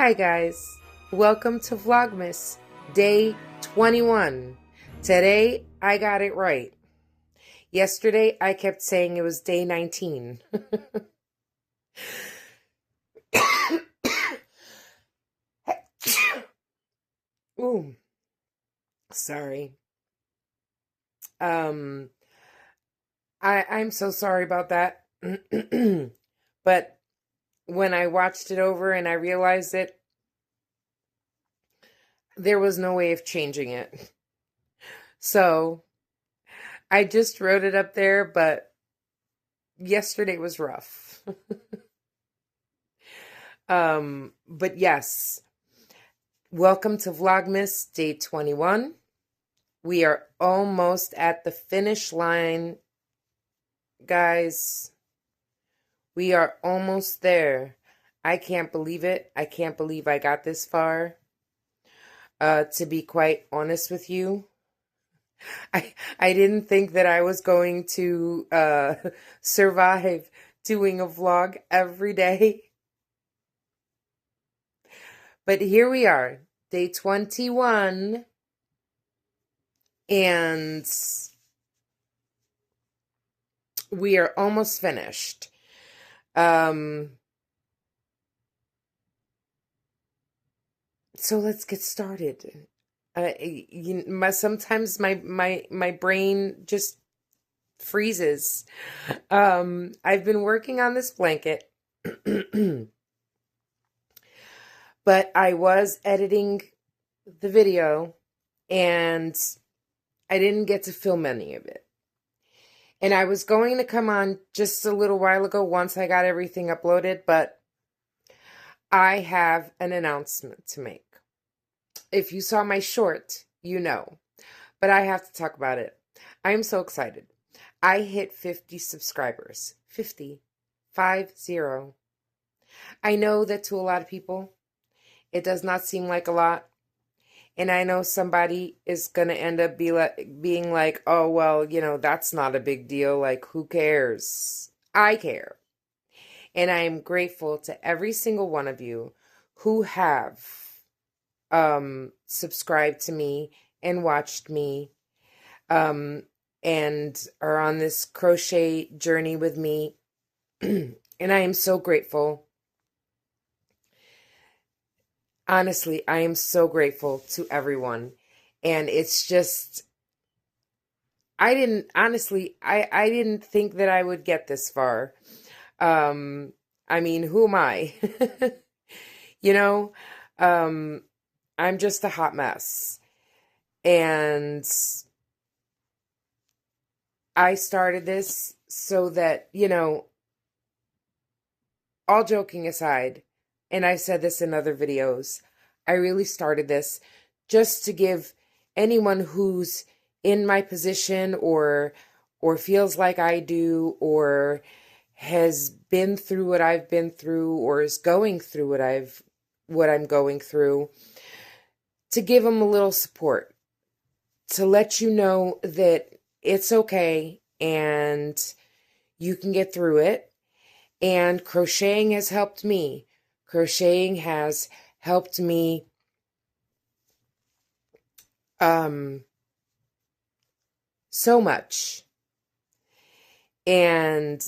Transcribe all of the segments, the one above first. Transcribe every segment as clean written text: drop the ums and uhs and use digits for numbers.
Hi guys, welcome to Vlogmas, day 21. Today I got it right. Yesterday I kept saying it was day 19. Ooh, sorry. Um, I'm so sorry about that. But when I watched it over and I realized it, there was no way of changing it. So I just wrote it up there, but yesterday was rough. But yes, welcome to Vlogmas day 21. We are almost at the finish line, guys. We are almost there. I can't believe it. I can't believe I got this far. To be quite honest with you, I didn't think that I was going to survive doing a vlog every day. But here we are, day 21, and we are almost finished. So let's get started. Sometimes my brain just freezes. I've been working on this blanket, but I was editing the video and I didn't get to film any of it. And I was going to come on just a little while ago once I got everything uploaded, but I have an announcement to make. If you saw my short, you know, but I have to talk about it. I am so excited. I hit 50 subscribers. 50. 50. I know that to a lot of people, it does not seem like a lot. And I know somebody is going to end up being like, oh, well, that's not a big deal. Like, who cares? I care. And I am grateful to every single one of you who have subscribed to me and watched me and are on this crochet journey with me. And I am so grateful. Honestly, I am so grateful to everyone. And it's just, I didn't think that I would get this far. I mean, who am I? I'm just a hot mess. And I started this so that, all joking aside, and I've said this in other videos, I really started this just to give anyone who's in my position or feels like I do or has been through what I've been through or is going through what I'm going through, to give them a little support, to let you know that it's okay and you can get through it. And crocheting has helped me. Crocheting has helped me so much. And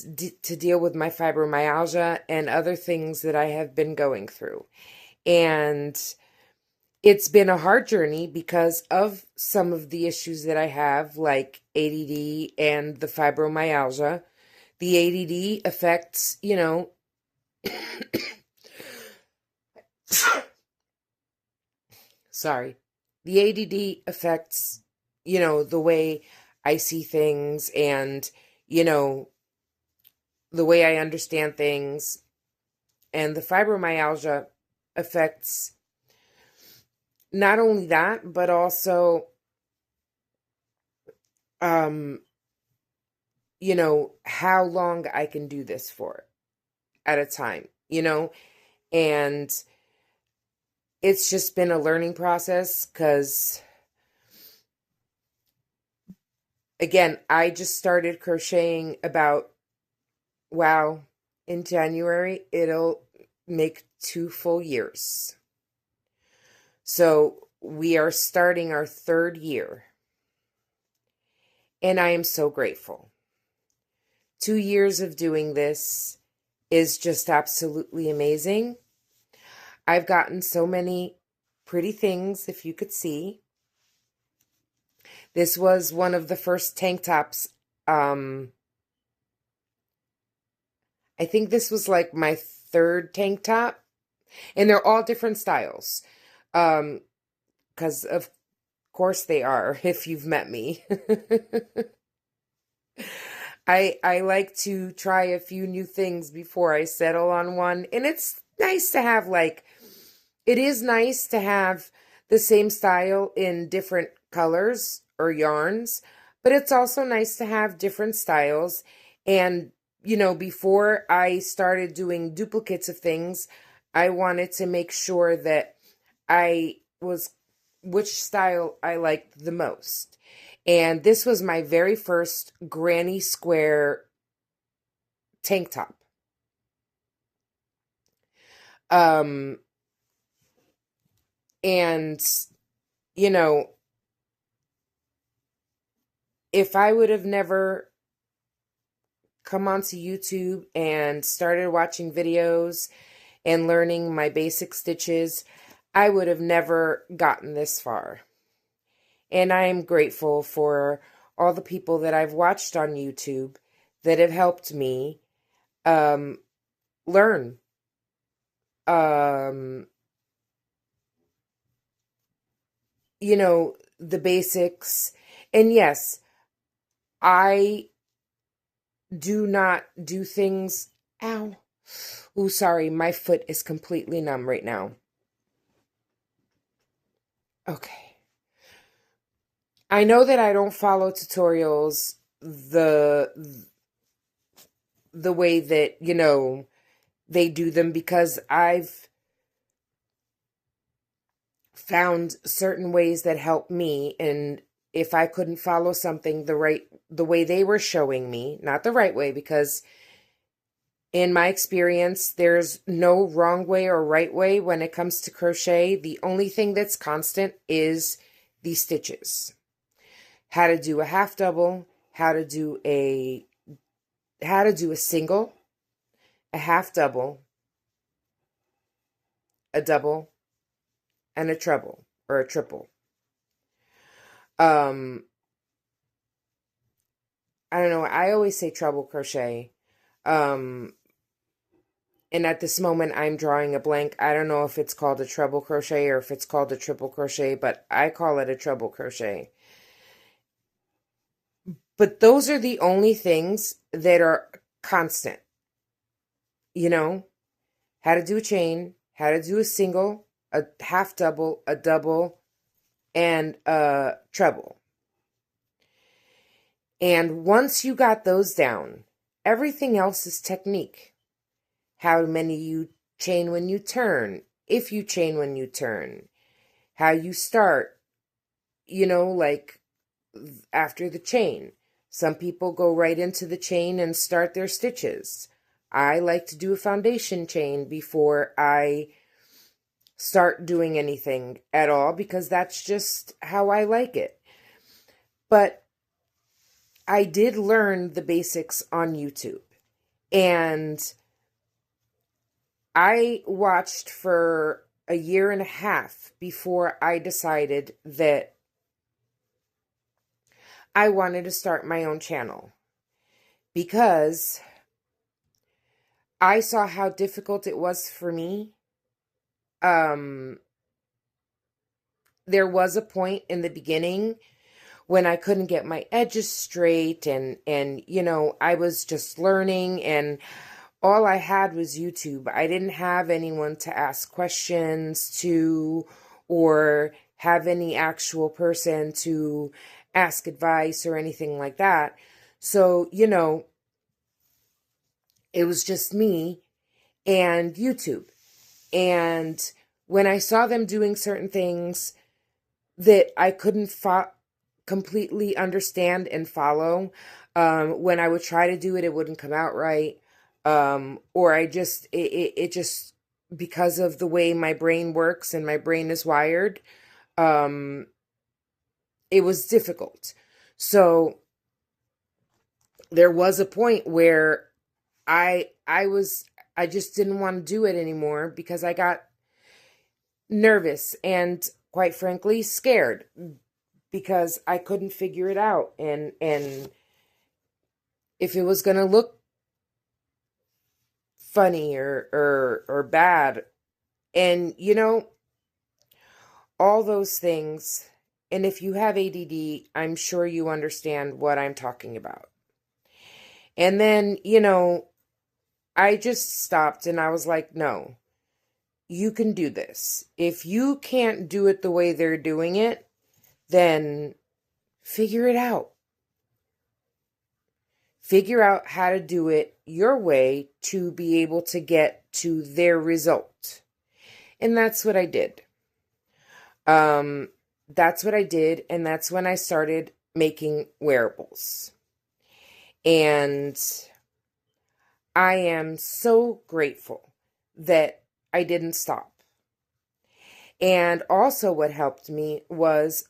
to deal with my fibromyalgia and other things that I have been going through. And it's been a hard journey because of some of the issues that I have, like ADD and the fibromyalgia. The ADD affects, sorry. The ADD affects, the way I see things and, the way I understand things. And the fibromyalgia affects not only that, but also, how long I can do this for at a time, and it's just been a learning process because, again, I just started crocheting in January, it'll make 2 full years. So we are starting our 3rd year, and I am so grateful. 2 years of doing this is just absolutely amazing. I've gotten so many pretty things, if you could see. This was one of the first tank tops. I think this was like my 3rd tank top, and they're all different styles. Because of course they are, if you've met me. I like to try a few new things before I settle on one, and it's nice to have it is nice to have the same style in different colors or yarns, but it's also nice to have different styles. And before I started doing duplicates of things, I wanted to make sure that I was which style I liked the most. And this was my very first granny square tank top. And if I would have never come onto YouTube and started watching videos and learning my basic stitches, I would have never gotten this far. And I am grateful for all the people that I've watched on YouTube that have helped me learn. The basics. And yes, I do not do things. Ow. Oh, sorry. My foot is completely numb right now. Okay. I know that I don't follow tutorials the way that, they do them, because I've found certain ways that help me. And if I couldn't follow something the way they were showing me, not the right way, because in my experience, there's no wrong way or right way when it comes to crochet. The only thing that's constant is the stitches. How to do a half double, how to do a single, a half double, a double, and a treble or a triple. I don't know. I always say treble crochet. And at this moment, I'm drawing a blank. I don't know if it's called a treble crochet or if it's called a triple crochet, but I call it a treble crochet. But those are the only things that are constant. How to do a chain, how to do a single, a half double, a double, and a treble. And once you got those down, everything else is technique. How many you chain when you turn, if you chain when you turn, how you start, like after the chain. Some people go right into the chain and start their stitches. I like to do a foundation chain before I start doing anything at all, because that's just how I like it. But I did learn the basics on YouTube, and I watched for a year and a half before I decided that I wanted to start my own channel, because I saw how difficult it was for me. There was a point in the beginning when I couldn't get my edges straight, and I was just learning, and all I had was YouTube. I didn't have anyone to ask questions to, or have any actual person to ask advice or anything like that. So, it was just me and YouTube. And when I saw them doing certain things that I couldn't completely understand and follow, when I would try to do it, it wouldn't come out right. Or it just because of the way my brain works and my brain is wired, it was difficult. So there was a point where I just didn't want to do it anymore because I got nervous and, quite frankly, scared because I couldn't figure it out, and if it was going to look funny or bad, and all those things. And if you have ADD, I'm sure you understand what I'm talking about. And then, I just stopped and I was like, no, you can do this. If you can't do it the way they're doing it, then figure it out. Figure out how to do it your way to be able to get to their result. And that's what I did. That's what I did. And that's when I started making wearables. And I am so grateful that I didn't stop. And also what helped me was,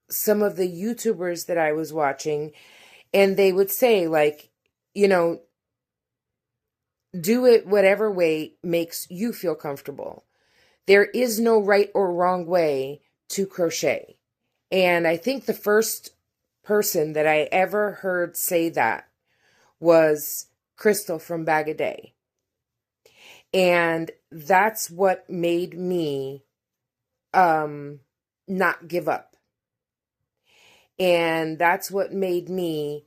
some of the YouTubers that I was watching, and they would say, like, do it whatever way makes you feel comfortable. There is no right or wrong way to crochet. And I think the first person that I ever heard say that was Crystal from Bag a Day. And that's what made me not give up. And that's what made me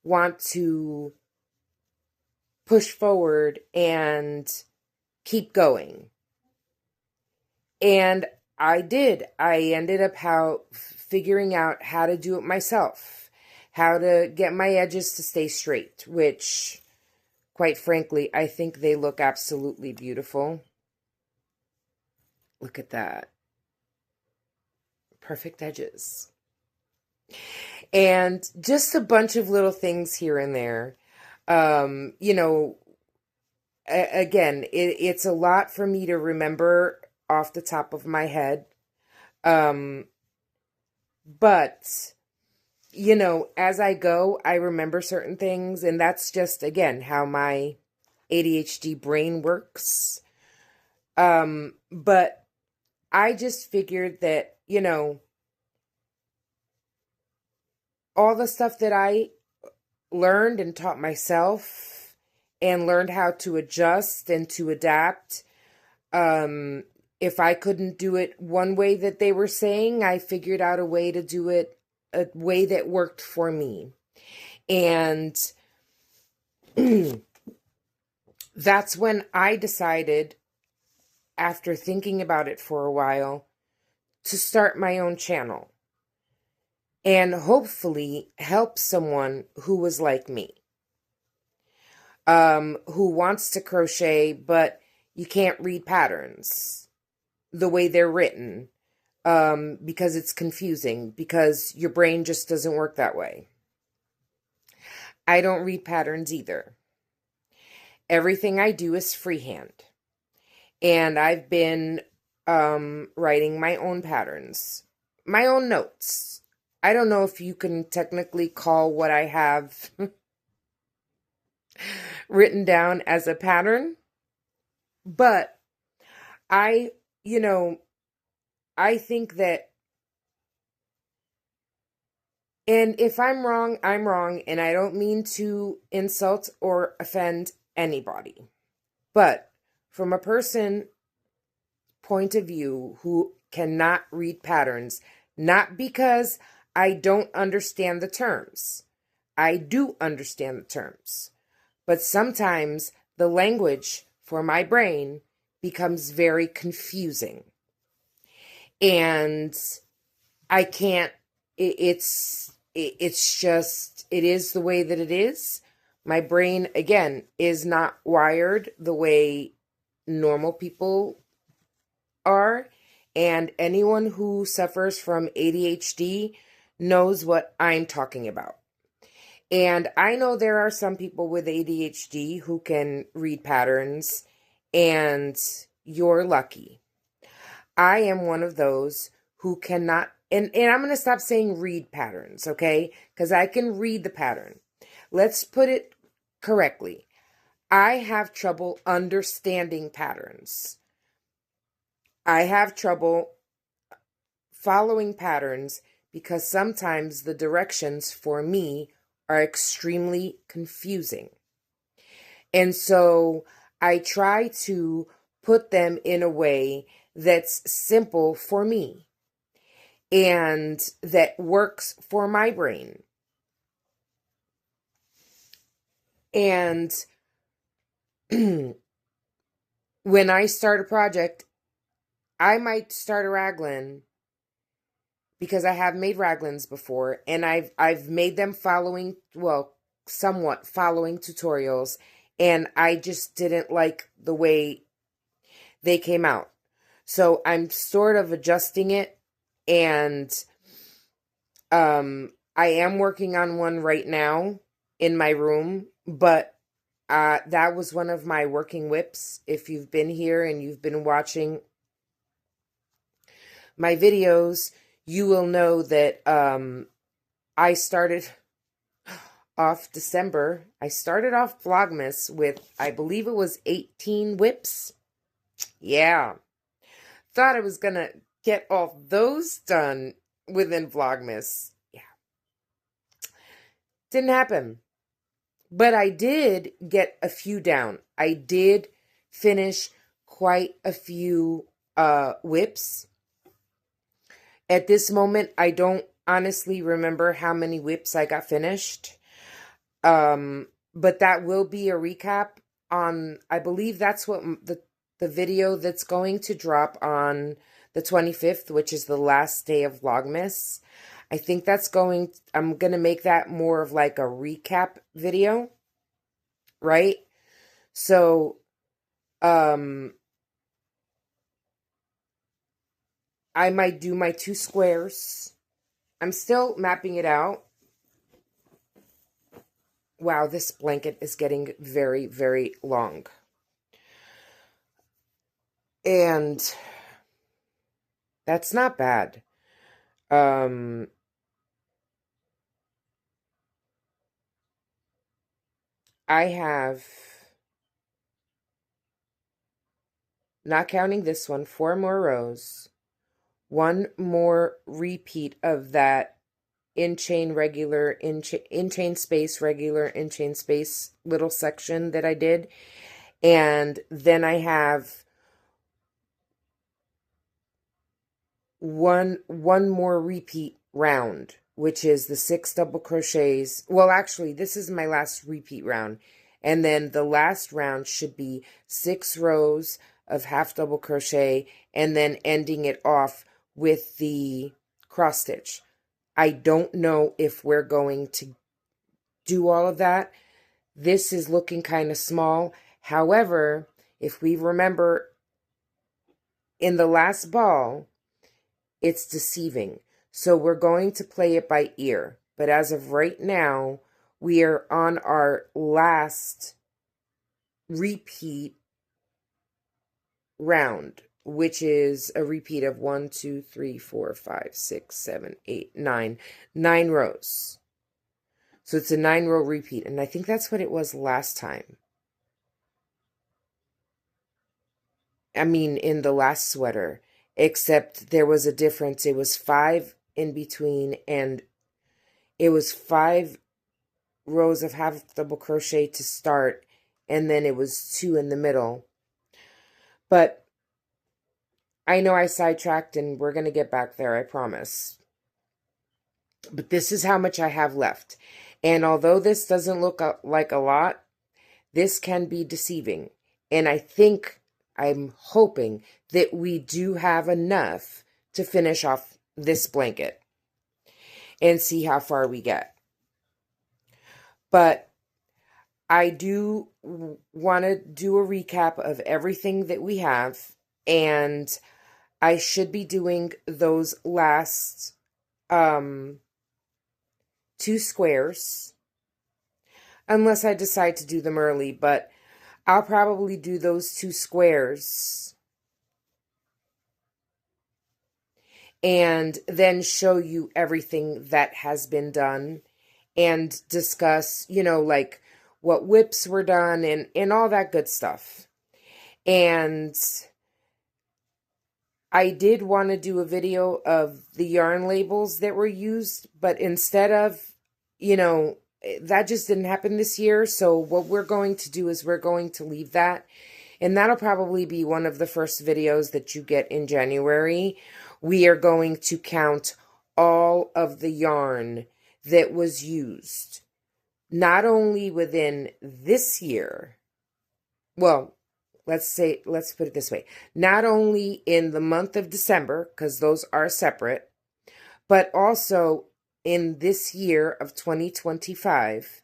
want to push forward and keep going. And I did. I ended up figuring out how to do it myself, how to get my edges to stay straight, which, quite frankly, I think they look absolutely beautiful. Look at that. Perfect edges. And just a bunch of little things here and there. Again, it's a lot for me to remember off the top of my head. But, as I go, I remember certain things, and that's just, again, how my ADHD brain works. But I just figured that, all the stuff that I learned and taught myself and learned how to adjust and to adapt, if I couldn't do it one way that they were saying, I figured out a way to do it a way that worked for me. And that's when I decided, after thinking about it for a while, to start my own channel and hopefully help someone who was like me, who wants to crochet, but you can't read patterns the way they're written, because it's confusing, because your brain just doesn't work that way. I don't read patterns either. Everything I do is freehand. And I've been writing my own patterns, my own notes. I don't know if you can technically call what I have written down as a pattern, but I think that, and if I'm wrong, I'm wrong, and I don't mean to insult or offend anybody. But from a person point of view who cannot read patterns, not because I don't understand the terms. I do understand the terms. But sometimes the language for my brain becomes very confusing. And I can't, it's just, it is the way that it is. My brain, again, is not wired the way normal people are. And anyone who suffers from ADHD knows what I'm talking about. And I know there are some people with ADHD who can read patterns, and you're lucky. I am one of those who cannot, and I'm going to stop saying read patterns, okay? Because I can read the pattern. Let's put it correctly. I have trouble understanding patterns. I have trouble following patterns because sometimes the directions for me are extremely confusing. And so I try to put them in a way that's simple for me and that works for my brain. And when I start a project, I might start a raglan because I have made raglans before, and I've made them somewhat following tutorials, and I just didn't like the way they came out. So I'm sort of adjusting it, and I am working on one right now in my room, but that was one of my working whips. If you've been here and you've been watching my videos, you will know that I started off Vlogmas with, I believe it was 18 whips. Yeah. Thought I was going to get all those done within Vlogmas. Yeah. Didn't happen. But I did get a few down. I did finish quite a few whips. At this moment, I don't honestly remember how many whips I got finished. But that will be a recap on, I believe that's what the video that's going to drop on the 25th, which is the last day of Vlogmas. I think I'm going to make that more of like a recap video, right? So, I might do my 2 squares. I'm still mapping it out. Wow, this blanket is getting very, very long. And that's not bad. I have, not counting this one, 4 more rows. 1 more repeat of that in-chain space, regular in-chain space little section that I did. And then I have one more repeat round, which is the 6 double crochets. Well, actually, this is my last repeat round. And then the last round should be 6 rows of half double crochet and then ending it off with the cross stitch. I don't know if we're going to do all of that. This is looking kind of small. However, if we remember in the last ball, it's deceiving. So we're going to play it by ear. But as of right now, we are on our last repeat round, which is a repeat of 1, 2, 3, 4, 5, 6, 7, 8, 9. 9 rows. So it's a 9-row repeat. And I think that's what it was last time. I mean, in the last sweater. Except there was a difference. It was 5 in between, and it was 5 rows of half double crochet to start, and then it was 2 in the middle. But I know I sidetracked, and we're going to get back there, I promise. But this is how much I have left. And although this doesn't look like a lot, this can be deceiving. And I'm hoping that we do have enough to finish off this blanket and see how far we get. But I do want to do a recap of everything that we have, and I should be doing those last 2 squares unless I decide to do them early, but I'll probably do those 2 squares and then show you everything that has been done and discuss, like what whips were done and all that good stuff. And I did want to do a video of the yarn labels that were used, but instead of, that just didn't happen this year. So what we're going to do is we're going to leave that. And that'll probably be one of the first videos that you get in January. We are going to count all of the yarn that was used, not only within this year, well, let's put it this way, not only in the month of December, because those are separate, but also in this year of 2025.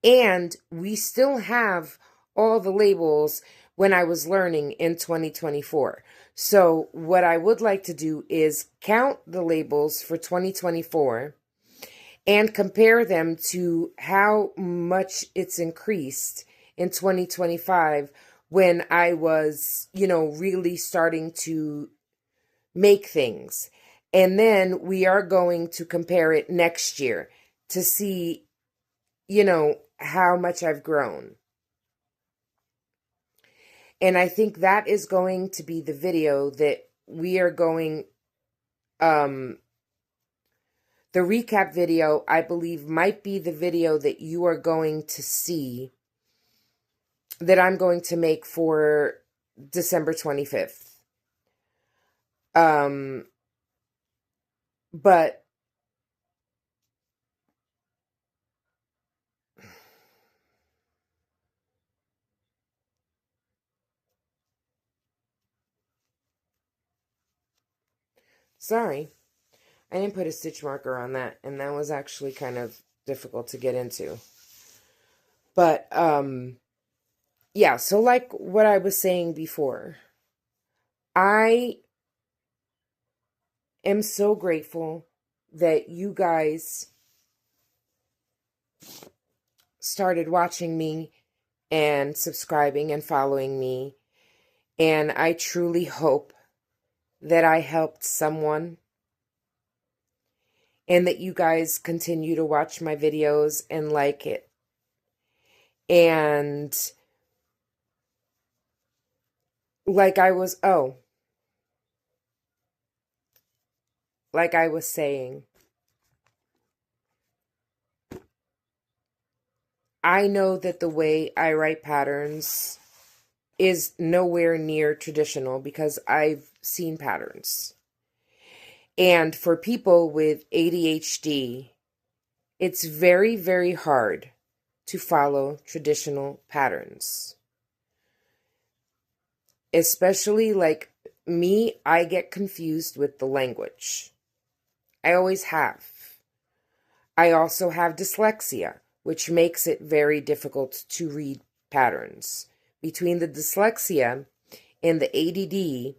And we still have all the labels when I was learning in 2024. So what I would like to do is count the labels for 2024 and compare them to how much it's increased in 2025 when I was, really starting to make things. And then we are going to compare it next year to see, how much I've grown. And I think that is going to be the video that we are going, the recap video, I believe, might be the video that you are going to see that I'm going to make for December 25th. But sorry, I didn't put a stitch marker on that, and that was actually kind of difficult to get into. But, yeah, so like what I was saying before, I am so grateful that you guys started watching me and subscribing and following me. And I truly hope that I helped someone and that you guys continue to watch my videos and like it. And like I was saying, I know that the way I write patterns is nowhere near traditional because I've seen patterns. And for people with ADHD, it's very, very hard to follow traditional patterns. Especially like me, I get confused with the language. I always have. I also have dyslexia, which makes it very difficult to read patterns. Between the dyslexia and the ADD,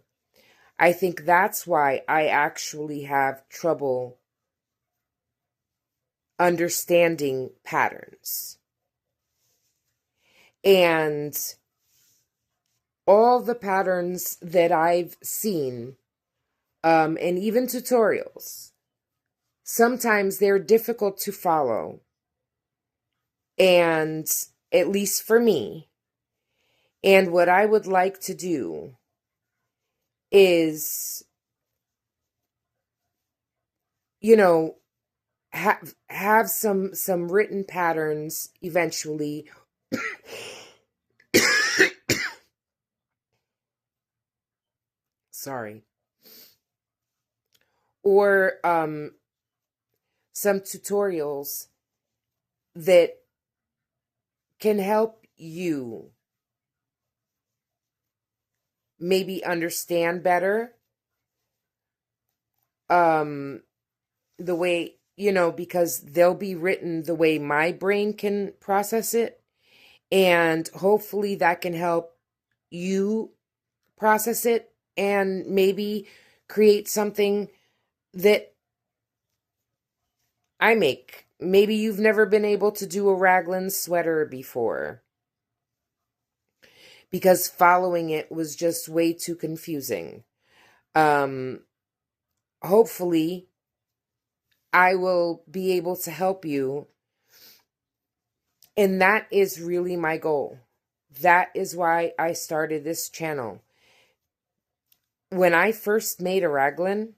I think that's why I actually have trouble understanding patterns. And all the patterns that I've seen, and even tutorials, sometimes they're difficult to follow. And at least for me, and what I would like to do is, have some written patterns eventually. Sorry. Or some tutorials that can help you maybe understand better the way, because they'll be written the way my brain can process it. And hopefully that can help you process it and maybe create something that I make maybe you've never been able to do a raglan sweater before because following it was just way too confusing. Hopefully, I will be able to help you. And that is really my goal. That is why I started this channel. When I first made a raglan,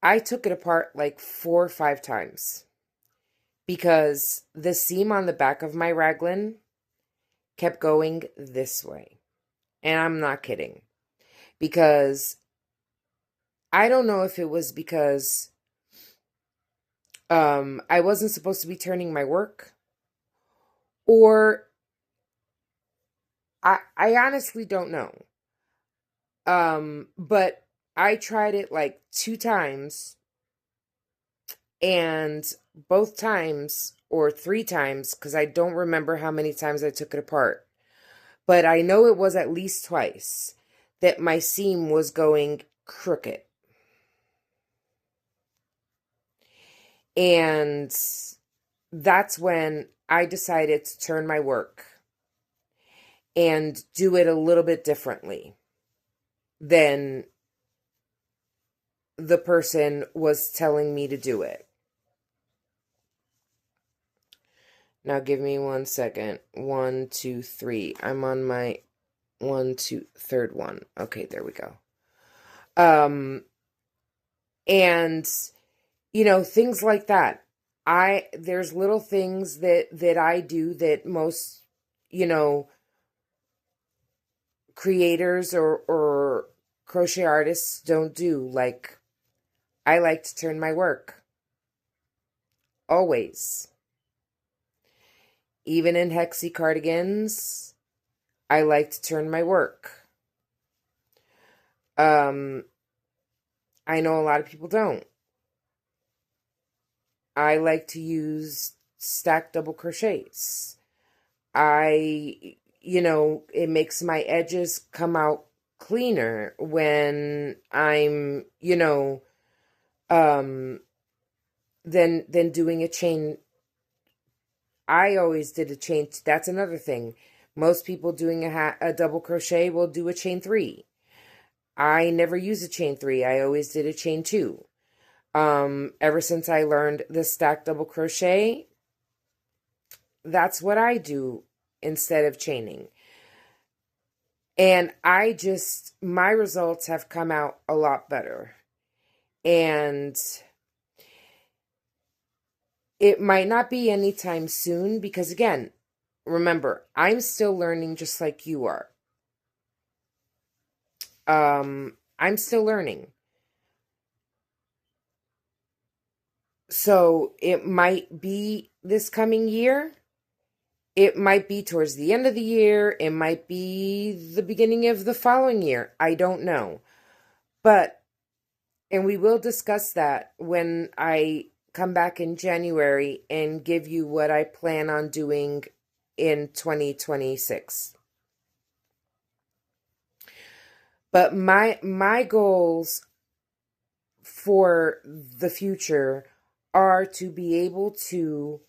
I took it apart like 4 or 5 times because the seam on the back of my raglan kept going this way. And I'm not kidding. Because I don't know if it was because I wasn't supposed to be turning my work, or I honestly don't know. But I tried it like 2 times, and both times, or 3 times, because I don't remember how many times I took it apart, but I know it was at least twice that my seam was going crooked. And that's when I decided to turn my work and do it a little bit differently than the person was telling me to do it. Now give me 1 second. 1, 2, 3. I'm on my 1, 2, third one. Okay, there we go. And you know, things like that. There's little things that I do that most, you know, creators or crochet artists don't do. Like, I like to turn my work. Always. Even in hexie cardigans, I like to turn my work. I know a lot of people don't. I like to use stacked double crochets. You know, it makes my edges come out cleaner when I'm, you know, than doing a chain. I always did a chain. That's another thing. Most people doing a double crochet will do a chain 3. I never use a chain 3. I always did a chain 2. Ever since I learned the stacked double crochet, that's what I do instead of chaining. And my results have come out a lot better. And it might not be anytime soon because, again, remember, I'm still learning just like you are. I'm still learning. So it might be this coming year. It might be towards the end of the year. It might be the beginning of the following year. I don't know. And we will discuss that when I come back in January and give you what I plan on doing in 2026. But my goals for the future are to be able to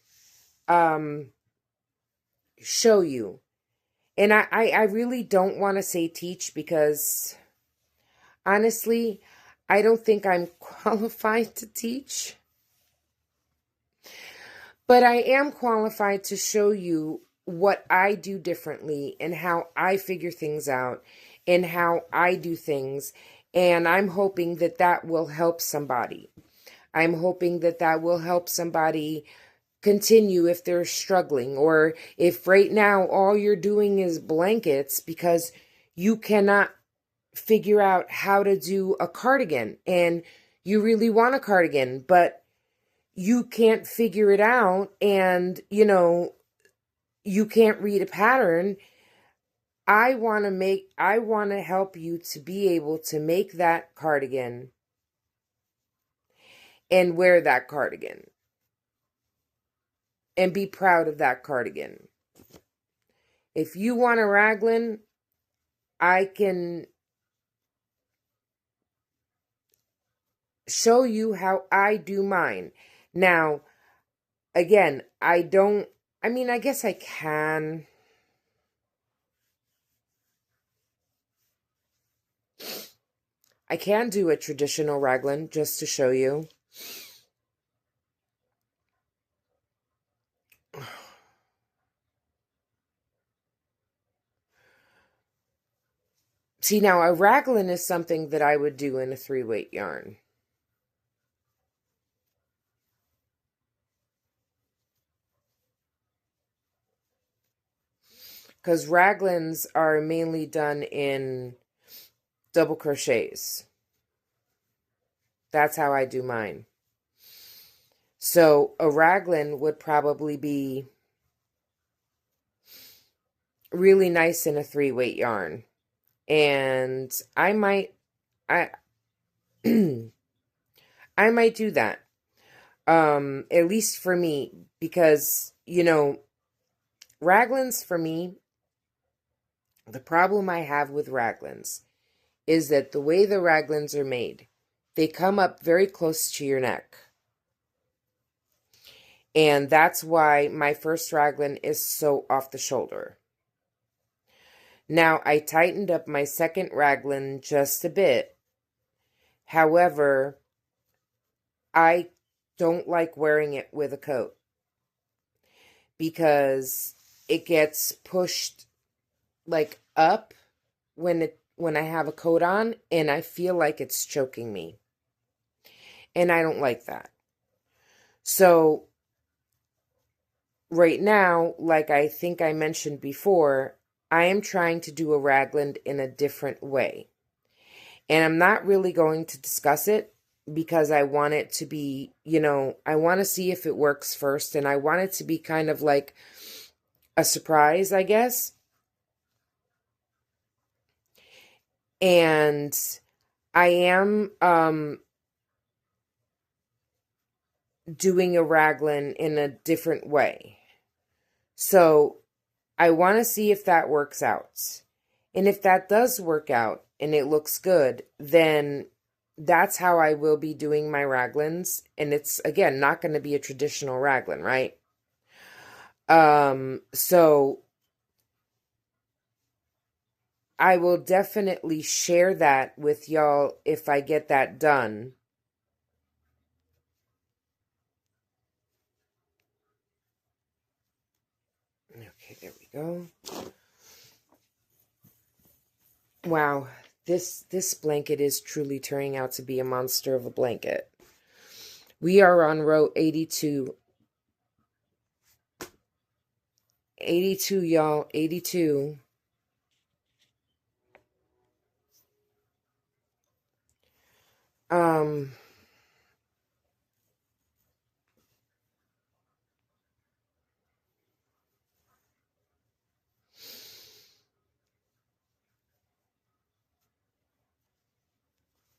show you. And I really don't want to say teach because honestly, I don't think I'm qualified to teach. But I am qualified to show you what I do differently and how I figure things out and how I do things. And I'm hoping that that will help somebody. I'm hoping that that will help somebody continue if they're struggling, or if right now all you're doing is blankets because you cannot figure out how to do a cardigan and you really want a cardigan, but you can't figure it out and, you know, you can't read a pattern. I want to help you to be able to make that cardigan and wear that cardigan and be proud of that cardigan. If you want a raglan, I can show you how I do mine. Now, again, I guess I can. I can do a traditional raglan just to show you. See, now a raglan is something that I would do in a 3-weight yarn. Because raglans are mainly done in double crochets. That's how I do mine. So a raglan would probably be really nice in a 3-weight yarn. And I might I might do that. At least for me, because raglans for me, the problem I have with raglans is that the way the raglans are made, they come up very close to your neck. And that's why my first raglan is so off the shoulder. Now, I tightened up my second raglan just a bit. However, I don't like wearing it with a coat because it gets pushed like up when I have a coat on, and I feel like it's choking me. And I don't like that. So right now, like I think I mentioned before, I am trying to do a raglan in a different way. And I'm not really going to discuss it because I want it to be, I want to see if it works first. And I want it to be kind of like a surprise, I guess. And I am doing a raglan in a different way. So I want to see if that works out. And if that does work out and it looks good, then that's how I will be doing my raglans. And it's, again, not going to be a traditional raglan, right? So I will definitely share that with y'all if I get that done. Okay, there we go. Wow, this blanket is truly turning out to be a monster of a blanket. We are on row 82. 82, y'all. 82.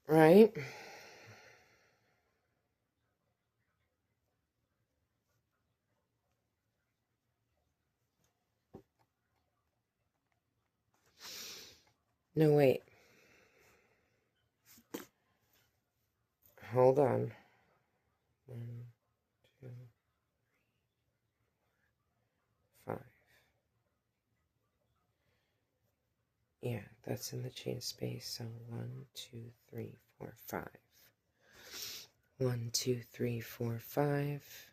Right? No, wait. Hold on. 1, 2, 5. Yeah, that's in the chain space. So 1, 2, 3, 4, 5. 1, 2, 3, 4, 5.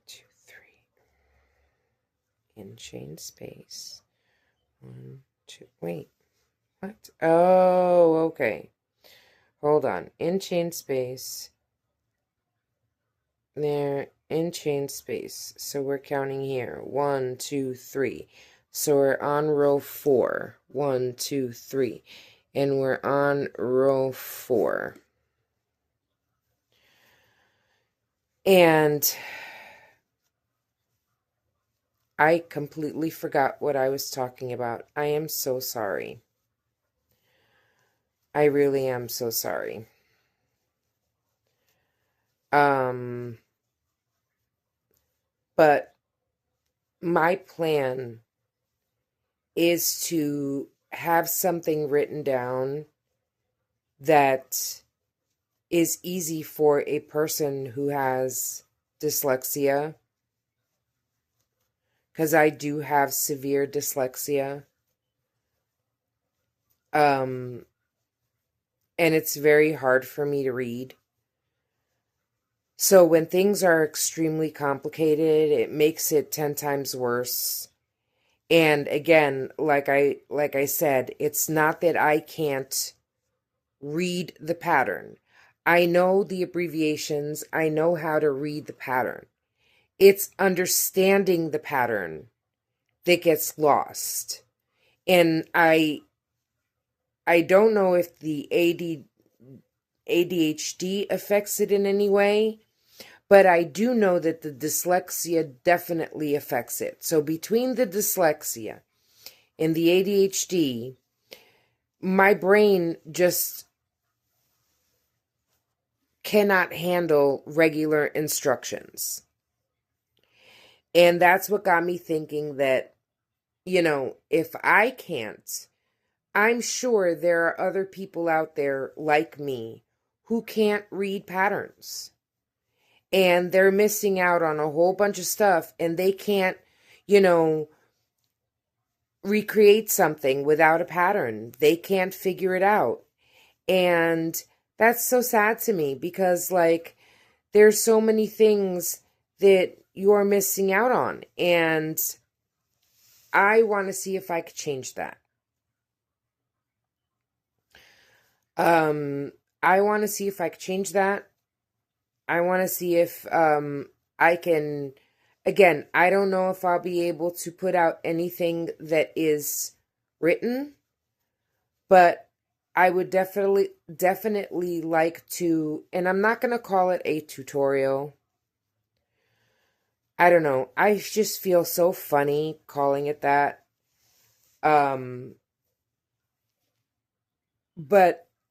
2, 3. In chain space. 1, 2. Wait. What? Oh, okay. Hold on. In chain space. There. In chain space. So we're counting here. 1, 2, 3. So we're on row 4. 1, 2, 3. And we're on row 4. And I completely forgot what I was talking about. I am so sorry. I really am so sorry. But my plan is to have something written down that is easy for a person who has dyslexia, because I do have severe dyslexia. And it's very hard for me to read. So when things are extremely complicated, it makes it 10 times worse. And again, like I said, it's not that I can't read the pattern. I know the abbreviations. I know how to read the pattern. It's understanding the pattern that gets lost. And I don't know if the ADHD affects it in any way, but I do know that the dyslexia definitely affects it. So between the dyslexia and the ADHD, my brain just cannot handle regular instructions. And that's what got me thinking that, if I can't, I'm sure there are other people out there like me who can't read patterns. And they're missing out on a whole bunch of stuff, and they can't, recreate something without a pattern. They can't figure it out. And that's so sad to me, because there's so many things that you're missing out on. And I want to see if I could change that. I want to see if I could change that. I want to see if I can, again, I don't know if I'll be able to put out anything that is written, but I would definitely like to, and I'm not going to call it a tutorial. I don't know. I just feel so funny calling it that. But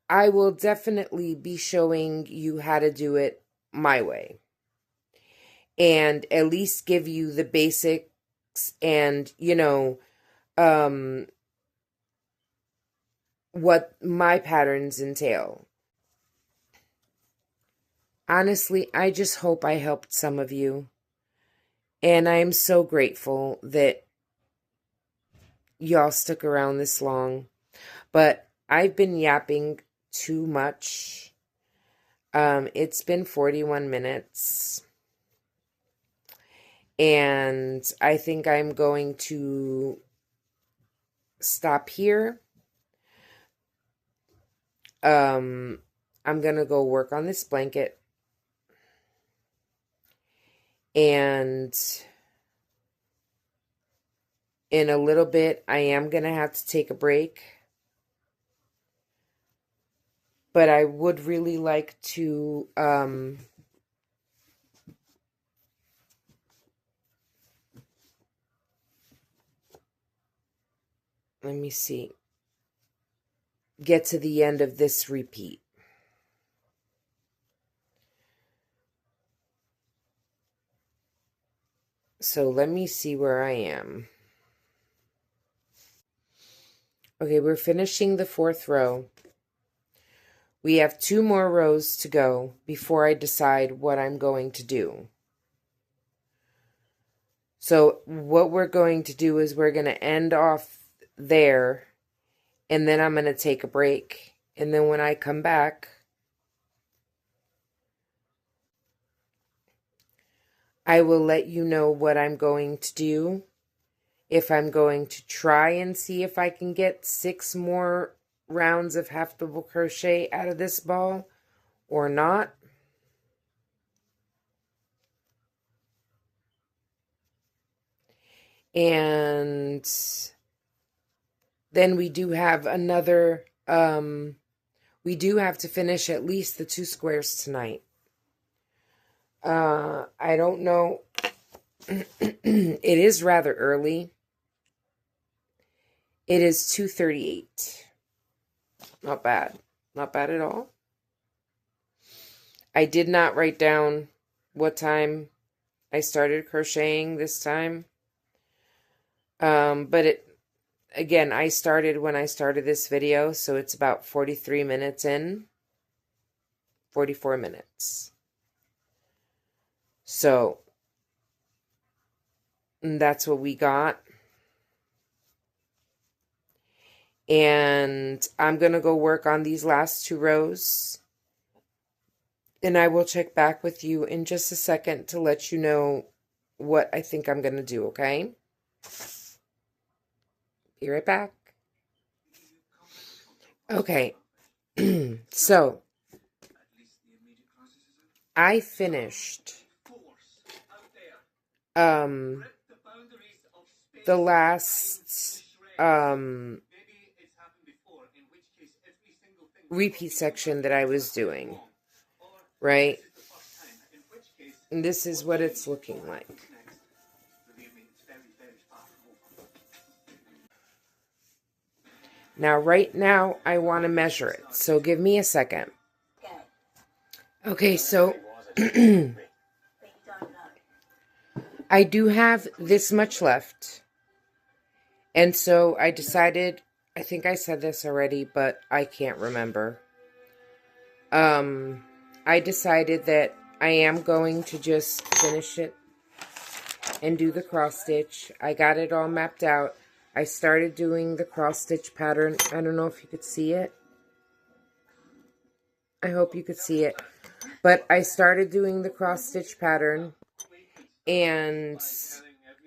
I will definitely be showing you how to do it my way, and at least give you the basics and, what my patterns entail. Honestly, I just hope I helped some of you. And I am so grateful that y'all stuck around this long. But I've been yapping too much. It's been 41 minutes. And I think I'm going to stop here. I'm going to go work on this blanket. And in a little bit, I am going to have to take a break. But I would really like to let me see, get to the end of this repeat. So let me see where I am. Okay, we're finishing the 4th row. We have 2 more rows to go before I decide what I'm going to do. So what we're going to do is we're going to end off there, and then I'm going to take a break. And then when I come back, I will let you know what I'm going to do. If I'm going to try and see if I can get 6 more rounds of half double crochet out of this ball or not. And then we do have another, we do have to finish at least the 2 squares tonight. I don't know. It is rather early. It is 2:38. Not bad. Not bad at all. I did not write down what time I started crocheting this time. But again, I started when I started this video, so it's about 43 minutes in. 44 minutes. So, that's what we got. And I'm going to go work on these last 2 rows. And I will check back with you in just a second to let you know what I think I'm going to do, okay? Be right back. Okay. So, I finished the last repeat section that I was doing, right? And this is what it's looking like. Now, right now, I want to measure it, so give me a second. Okay, so I do have this much left. And so I decided, I think I said this already, but I can't remember. I decided that I am going to just finish it and do the cross stitch. I got it all mapped out. I started doing the cross stitch pattern. I don't know if you could see it. I hope you could see it. But I started doing the cross stitch pattern, and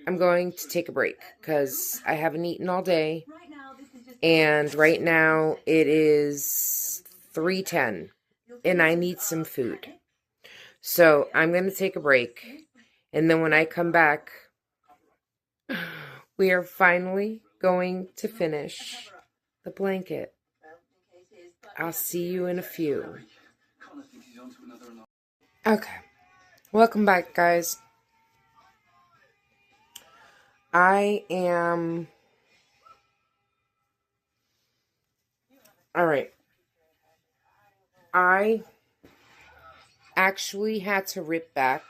I'm going to take a break because I haven't eaten all day. And right now it is 3:10 and I need some food. So I'm going to take a break. And then when I come back, we are finally going to finish the blanket. I'll see you in a few. Okay. Welcome back, guys. I am... Alright. I actually had to rip back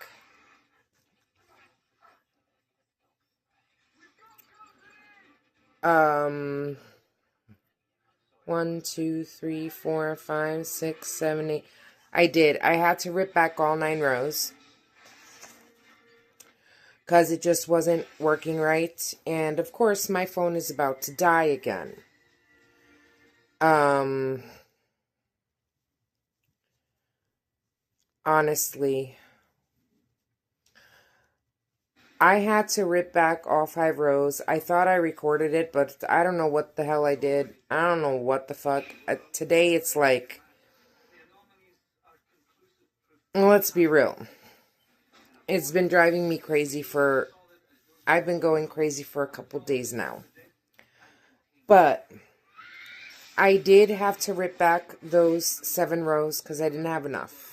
one, two, three, four, five, six, seven, eight. I did. I had to rip back all 9 rows because it just wasn't working right. And of course, my phone is about to die again. Honestly, I had to rip back all 5 rows. I thought I recorded it, but I don't know what the hell I did. I don't know what the fuck. Today it's like, let's be real. It's been driving me crazy I've been going crazy for a couple days now. But I did have to rip back those 7 rows because I didn't have enough.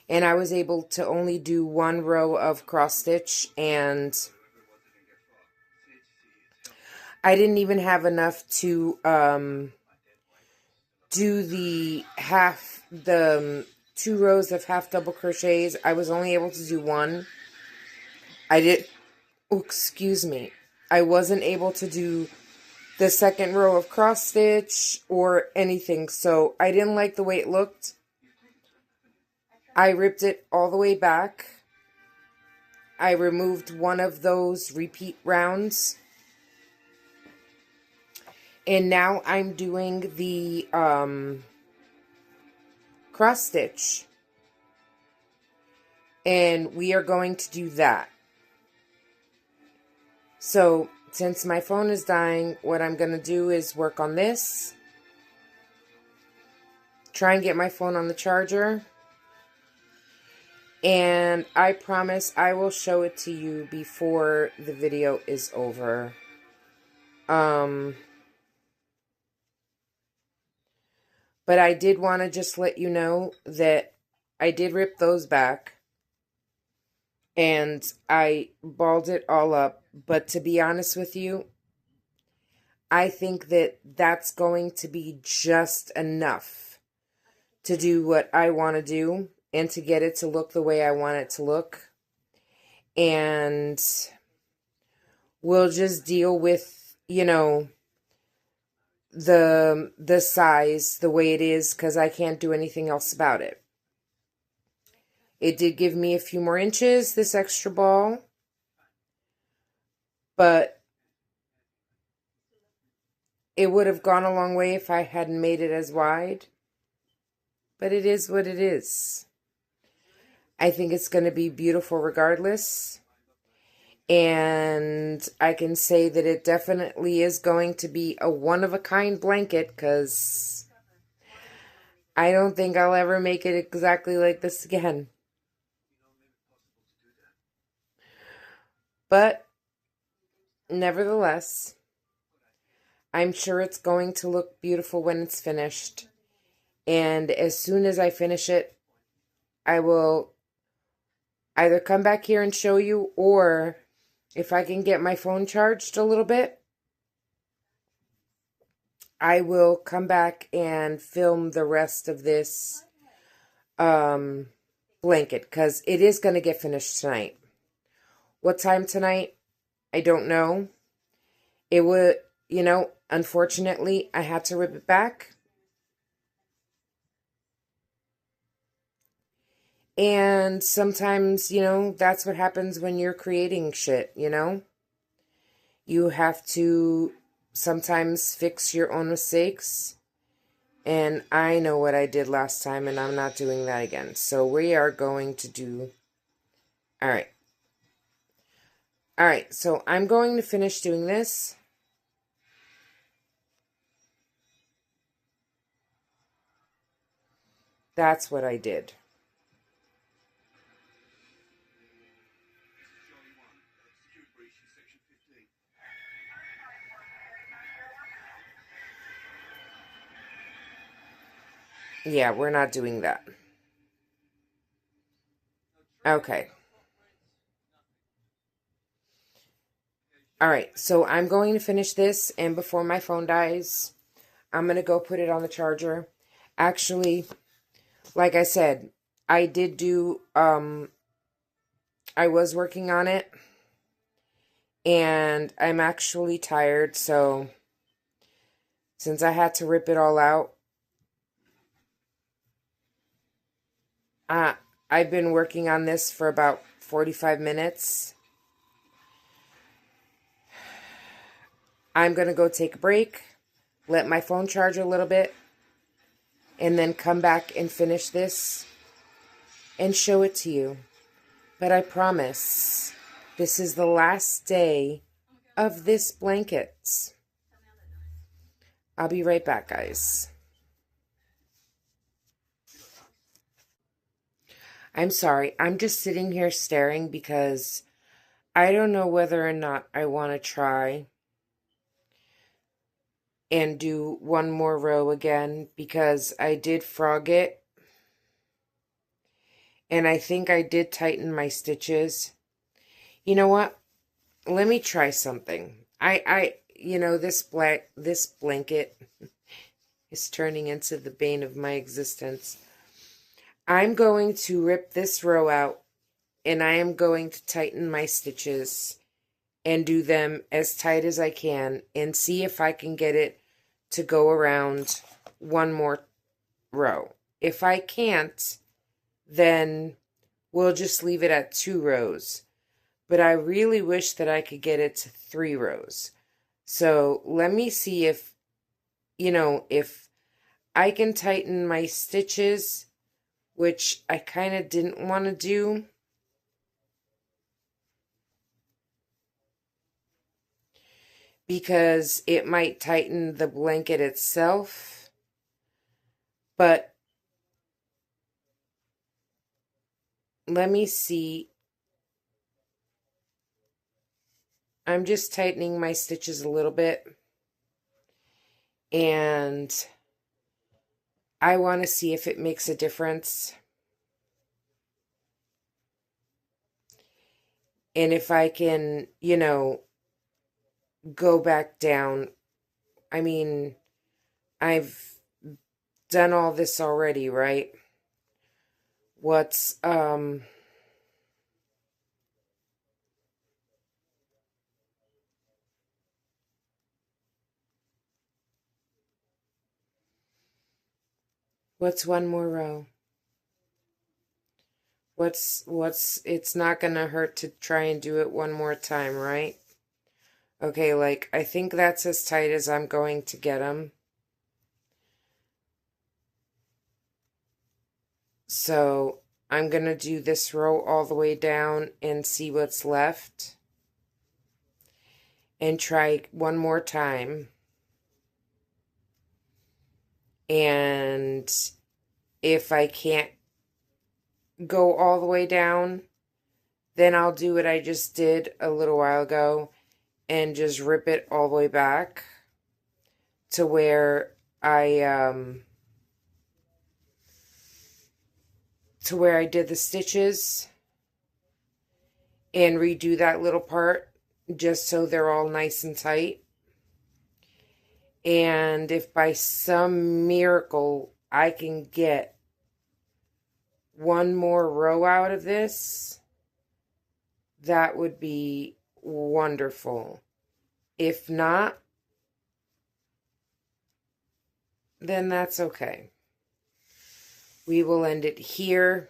And I was able to only do 1 row of cross stitch, and I didn't even have enough to do the 2 rows of half double crochets. I was only able to do 1. Excuse me. I wasn't able to do the 2nd row of cross stitch or anything, so I didn't like the way it looked. I ripped it all the way back. I removed 1 of those repeat rounds. And now I'm doing the cross stitch. And we are going to do that. So, since my phone is dying, what I'm going to do is work on this. Try and get my phone on the charger. And I promise I will show it to you before the video is over. But I did want to just let you know that I did rip those back. And I balled it all up. But to be honest with you, I think that that's going to be just enough to do what I want to do. And to get it to look the way I want it to look. And we'll just deal with, you know, the size the way it is because I can't do anything else about it. It did give me a few more inches, this extra ball, but it would have gone a long way if I hadn't made it as wide. But it is what it is. I think it's going to be beautiful regardless. And I can say that it definitely is going to be a one-of-a-kind blanket because I don't think I'll ever make it exactly like this again. But nevertheless, I'm sure it's going to look beautiful when it's finished. And as soon as I finish it, I will either come back here and show you, or if I can get my phone charged a little bit, I will come back and film the rest of this blanket because it is going to get finished tonight. What time tonight? I don't know. It would, unfortunately, I had to rip it back. And sometimes, that's what happens when you're creating shit, You have to sometimes fix your own mistakes. And I know what I did last time, and I'm not doing that again. So we are going to do... All right. All right, so I'm going to finish doing this. That's what I did. Yeah, we're not doing that. Okay. All right, so I'm going to finish this, and before my phone dies, I'm going to go put it on the charger. Actually, like I said, I did do, I was working on it, and I'm actually tired, so since I had to rip it all out, I've been working on this for about 45 minutes. I'm going to go take a break, let my phone charge a little bit, and then come back and finish this and show it to you. But I promise, this is the last day of this blanket. I'll be right back, guys. I'm sorry, I'm just sitting here staring because I don't know whether or not I want to try and do one more row again because I did frog it. And I think I did tighten my stitches. You know what? Let me try something. This blanket is turning into the bane of my existence. I'm going to rip this row out, and I am going to tighten my stitches and do them as tight as I can and see if I can get it to go around one more row. If I can't, then we'll just leave it at 2 rows. But I really wish that I could get it to 3 rows. So let me see if I can tighten my stitches, which I kind of didn't want to do. Because it might tighten the blanket itself. But let me see. I'm just tightening my stitches a little bit. And I want to see if it makes a difference. And if I can, go back down. I mean, I've done all this already, right? What's, What's one more row? It's not gonna hurt to try and do it one more time, right? Okay, like, I think that's as tight as I'm going to get them. So I'm gonna do this row all the way down and see what's left. And try one more time. And if I can't go all the way down, then I'll do what I just did a little while ago and just rip it all the way back to where I did the stitches and redo that little part just so they're all nice and tight. And if by some miracle I can get one more row out of this, that would be wonderful. If not, then that's okay. We will end it here.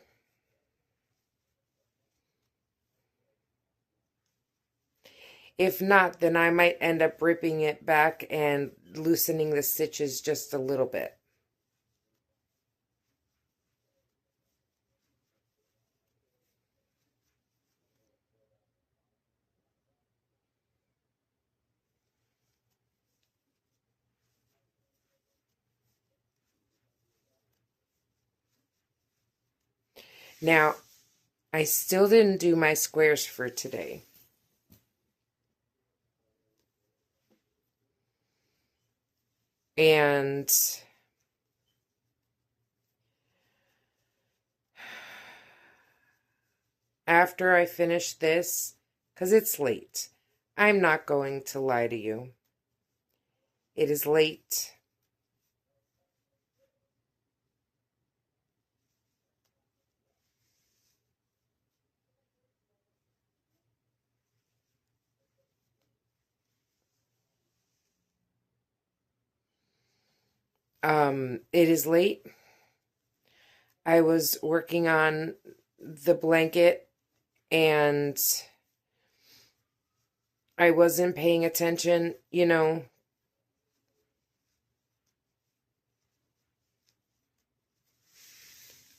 If not, then I might end up ripping it back and loosening the stitches just a little bit. Now, I still didn't do my squares for today. And after I finish this, because it's late, I'm not going to lie to you. It is late. It is late. I was working on the blanket and I wasn't paying attention, you know.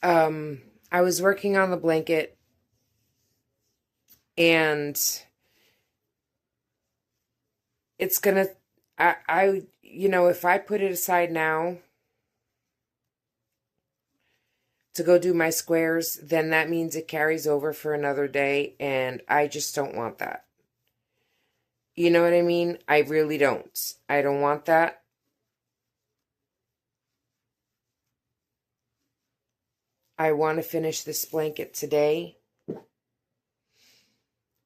I was working on the blanket and it's gonna, if I put it aside now to go do my squares, then that means it carries over for another day, and I just don't want that. You know what I mean? I really don't. I don't want that. I want to finish this blanket today.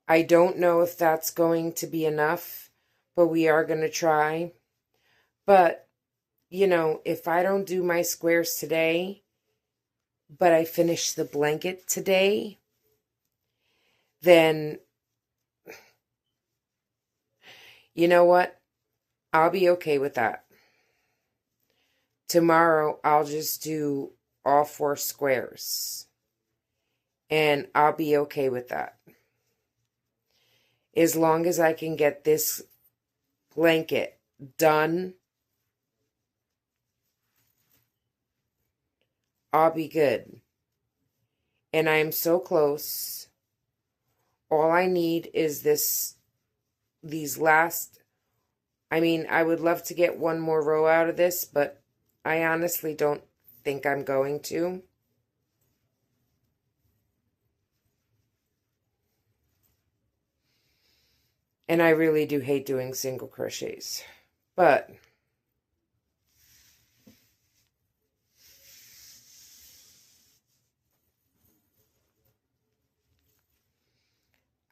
I don't know if that's going to be enough, but we are going to try. But, if I don't do my squares today, but I finish the blanket today, then, you know what? I'll be okay with that. Tomorrow, I'll just do all 4 squares. And I'll be okay with that. As long as I can get this blanket done, I'll be good. And I'm so close. All I need is these last, I would love to get one more row out of this, but I honestly don't think I'm going to. And I really do hate doing single crochets. But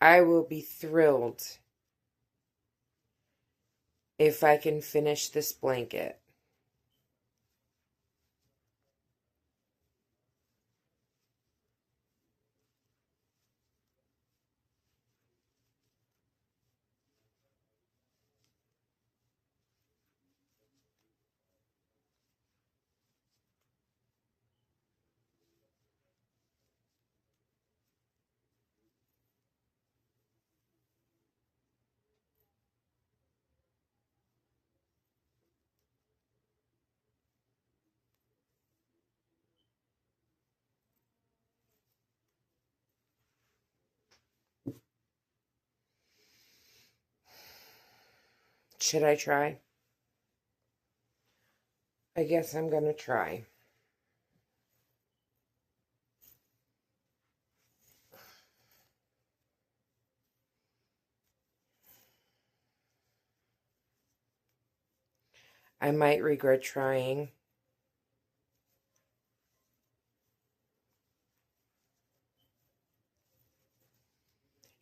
I will be thrilled if I can finish this blanket. Should I try? I guess I'm gonna try. I might regret trying.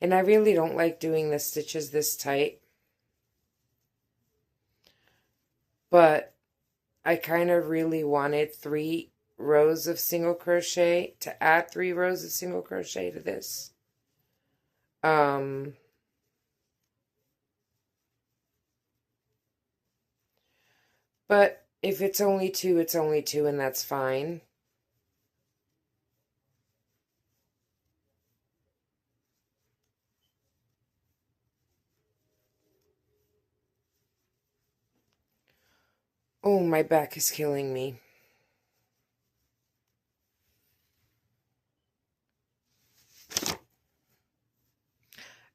And I really don't like doing the stitches this tight. But I kind of really wanted 3 rows of single crochet, to add 3 rows of single crochet to this. But if it's only 2, it's only 2, and that's fine. Oh, my back is killing me.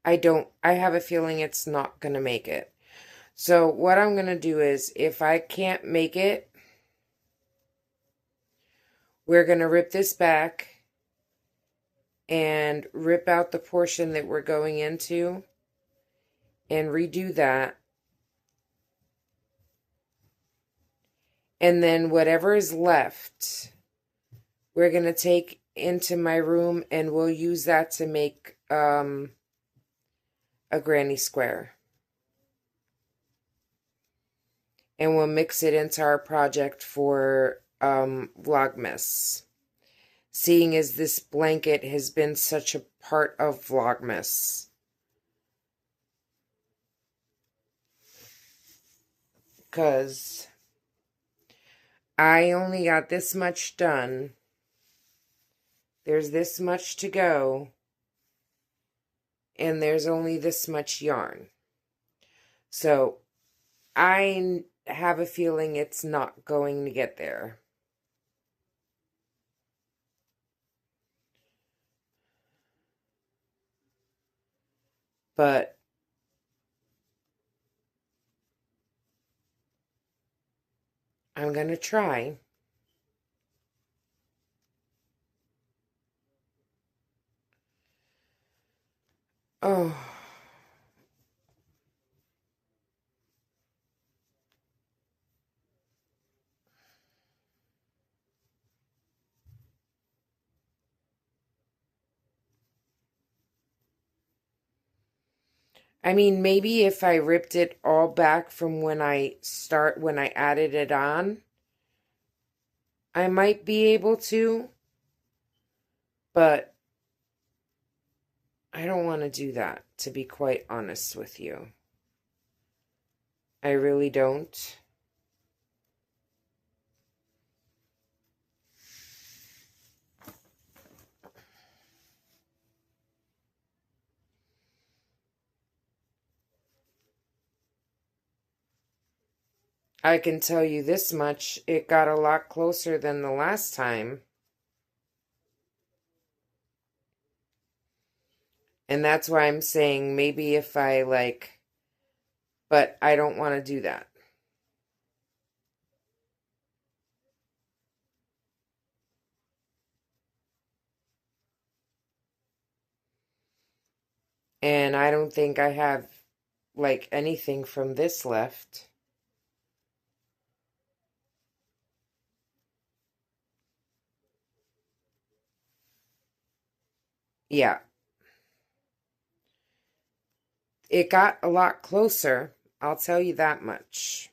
I have a feeling it's not going to make it. So what I'm going to do is, if I can't make it, we're going to rip this back and rip out the portion that we're going into and redo that. And then whatever is left, we're going to take into my room and we'll use that to make a granny square. And we'll mix it into our project for Vlogmas. Seeing as this blanket has been such a part of Vlogmas. Because I only got this much done. There's this much to go. And there's only this much yarn. So I have a feeling it's not going to get there. But I'm going to try. Oh. I mean, maybe if I ripped it all back from when I added it on, I might be able to, but I don't want to do that, to be quite honest with you. I really don't. I can tell you this much, it got a lot closer than the last time. And that's why I'm saying maybe if I but I don't want to do that. And I don't think I have anything from this left. Yeah. It got a lot closer, I'll tell you that much.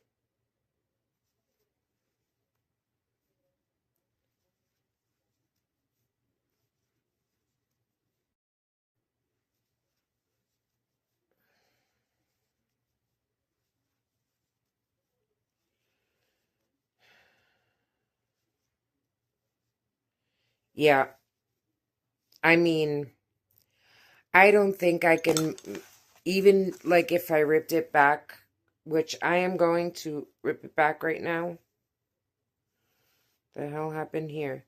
Yeah. I mean, I don't think I can, even if I ripped it back, which I am going to rip it back right now. The hell happened here?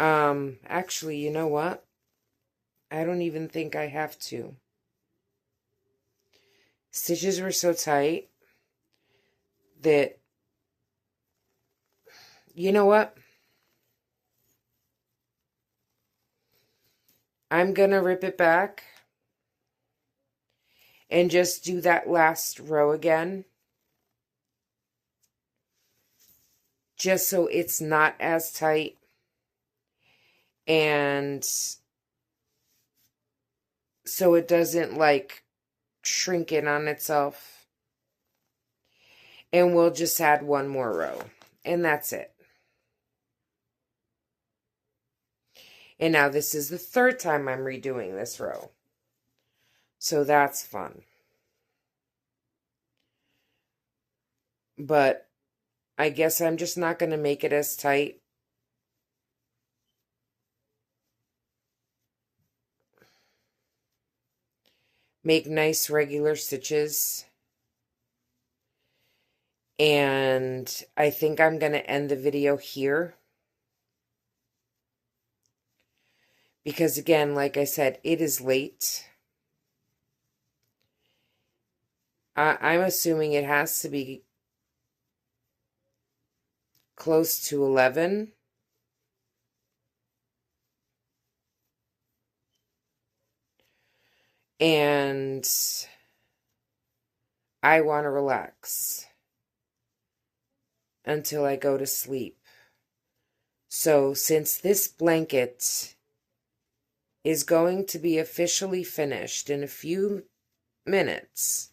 Actually, you know what? I don't even think I have to. Stitches were so tight. that, you know what? I'm going to rip it back and just do that last row again. Just so it's not as tight. And so it doesn't like shrink in on itself. And we'll just add one more row. And that's it. And now this is the third time I'm redoing this row. So that's fun. But I guess I'm just not going to make it as tight. Make nice regular stitches. And I think I'm going to end the video here. Because again, like I said, it is late. I'm assuming it has to be close to 11. And I want to relax until I go to sleep. So since this blanket is going to be officially finished in a few minutes,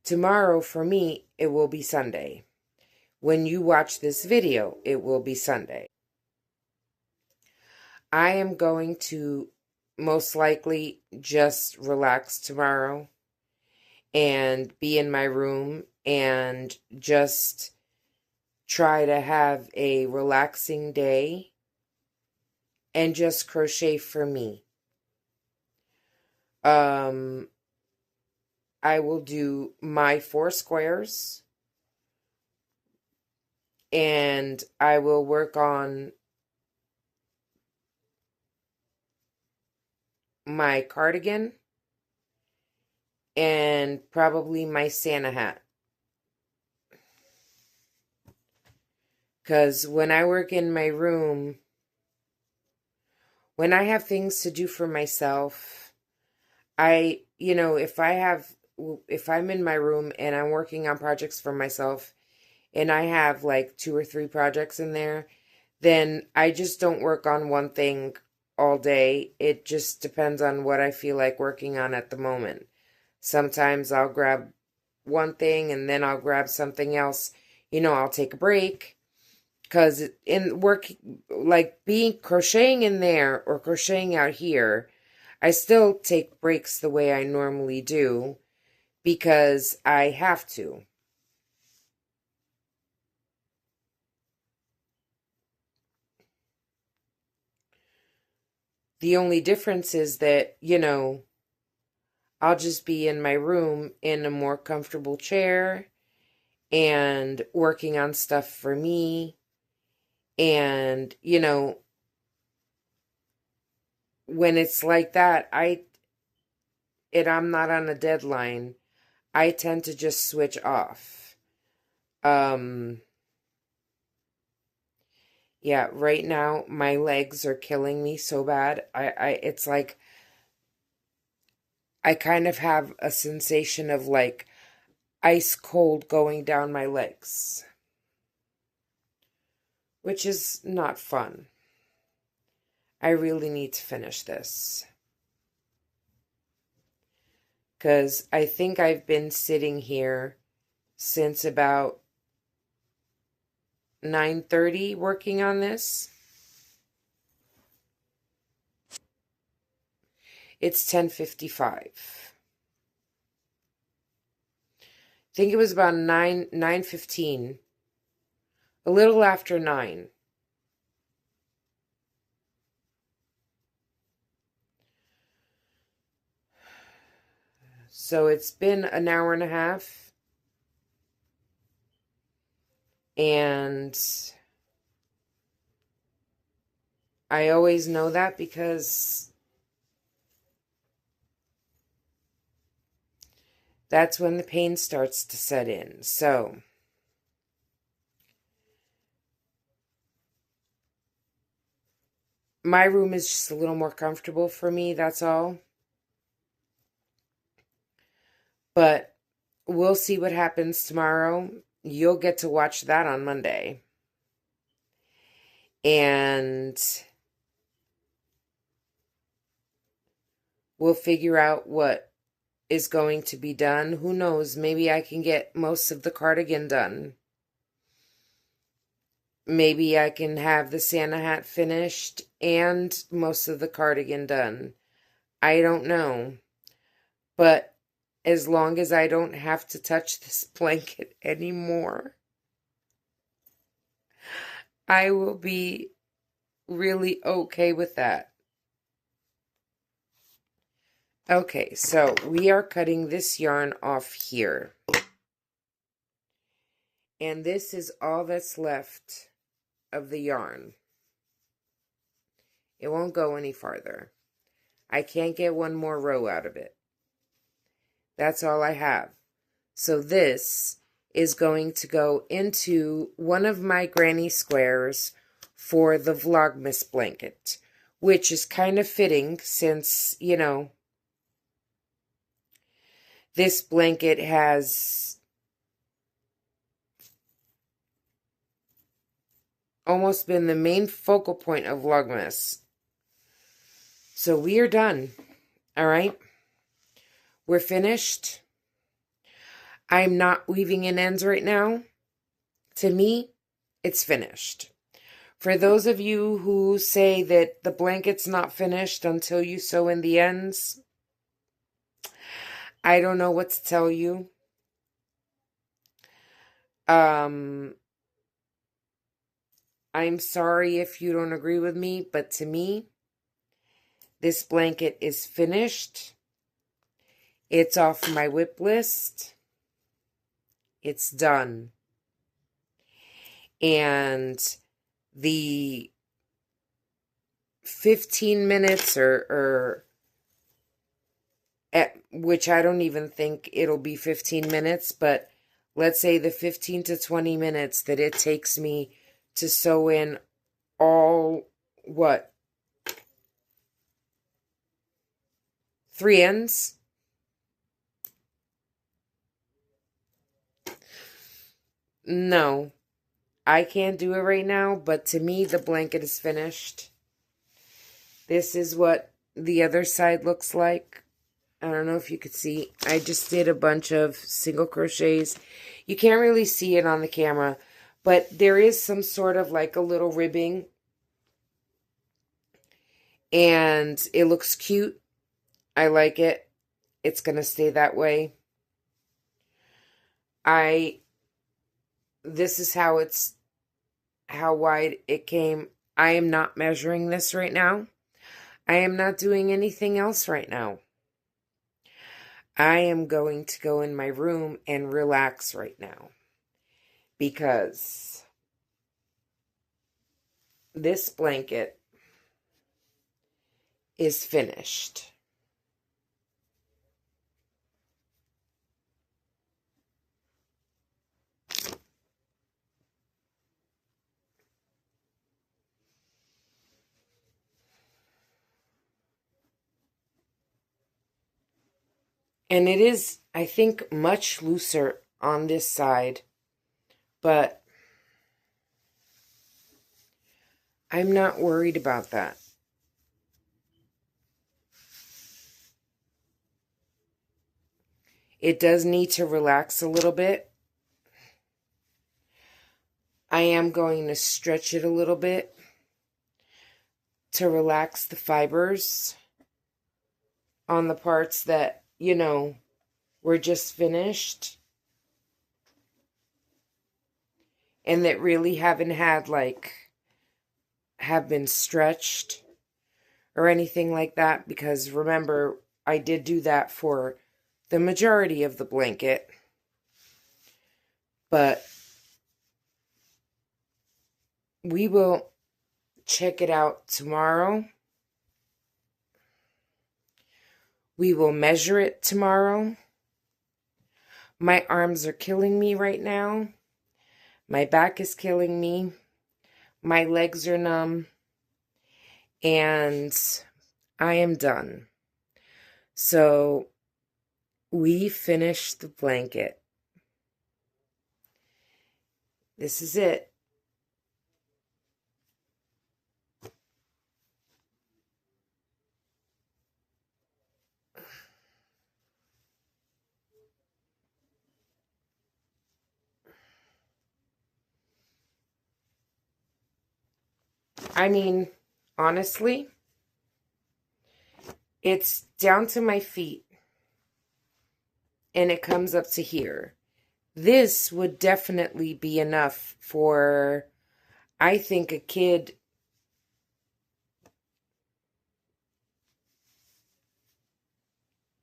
tomorrow for me, it will be Sunday. When you watch this video, it will be Sunday. I am going to most likely just relax tomorrow and be in my room and just try to have a relaxing day and just crochet for me. I will do my 4 squares and I will work on my cardigan and probably my Santa hat. Because when I work in my room, when I have things to do for myself, if I'm in my room and I'm working on projects for myself and I have like 2 or 3 projects in there, then I just don't work on one thing all day. It just depends on what I feel like working on at the moment. Sometimes I'll grab one thing and then I'll grab something else. I'll take a break. Because in work, like crocheting in there or crocheting out here, I still take breaks the way I normally do because I have to. The only difference is that, I'll just be in my room in a more comfortable chair and working on stuff for me. And, when it's like that, I'm not on a deadline, I tend to just switch off. Yeah, right now my legs are killing me so bad. It's like I kind of have a sensation of like ice cold going down my legs, which is not fun. I really need to finish this. Because I think I've been sitting here since about 9:30 working on this. It's 10:55. I think it was about 9:15. A little after 9. So it's been an hour and a half. And I always know that because that's when the pain starts to set in. So my room is just a little more comfortable for me, that's all. But we'll see what happens tomorrow. You'll get to watch that on Monday. And we'll figure out what is going to be done. Who knows? Maybe I can get most of the cardigan done. Maybe I can have the Santa hat finished and most of the cardigan done. I don't know. But as long as I don't have to touch this blanket anymore, I will be really okay with that. Okay, so we are cutting this yarn off here. And this is all that's left of the yarn. It won't go any farther. I can't get one more row out of it. That's all I have. So this is going to go into one of my granny squares for the Vlogmas blanket, which is kind of fitting since, you know, this blanket has almost been the main focal point of Vlogmas. So we are done. All right. We're finished. I'm not weaving in ends right now. To me, it's finished. For those of you who say that the blanket's not finished until you sew in the ends, I don't know what to tell you. I'm sorry if you don't agree with me, but to me, this blanket is finished. It's off my whip list. It's done. And the 15 minutes which I don't even think it'll be 15 minutes, but let's say the 15 to 20 minutes that it takes me to sew in all, 3 ends? No, I can't do it right now, but to me, the blanket is finished. This is what the other side looks like. I don't know if you could see. I just did a bunch of single crochets. You can't really see it on the camera, but there is some sort of like a little ribbing. And it looks cute. I like it. It's going to stay that way. This is how wide it came. I am not measuring this right now. I am not doing anything else right now. I am going to go in my room and relax right now because this blanket is finished. And it is, I think, much looser on this side, but I'm not worried about that. It does need to relax a little bit. I am going to stretch it a little bit to relax the fibers on the parts that, you know, were just finished and that really haven't had have been stretched or anything like that, because remember, I did do that for the majority of the blanket. But we will check it out tomorrow. We will measure it tomorrow. My arms are killing me right now. My back is killing me. My legs are numb. And I am done. So we finished the blanket. This is it. I mean, honestly, it's down to my feet and it comes up to here. This would definitely be enough for, I think, a kid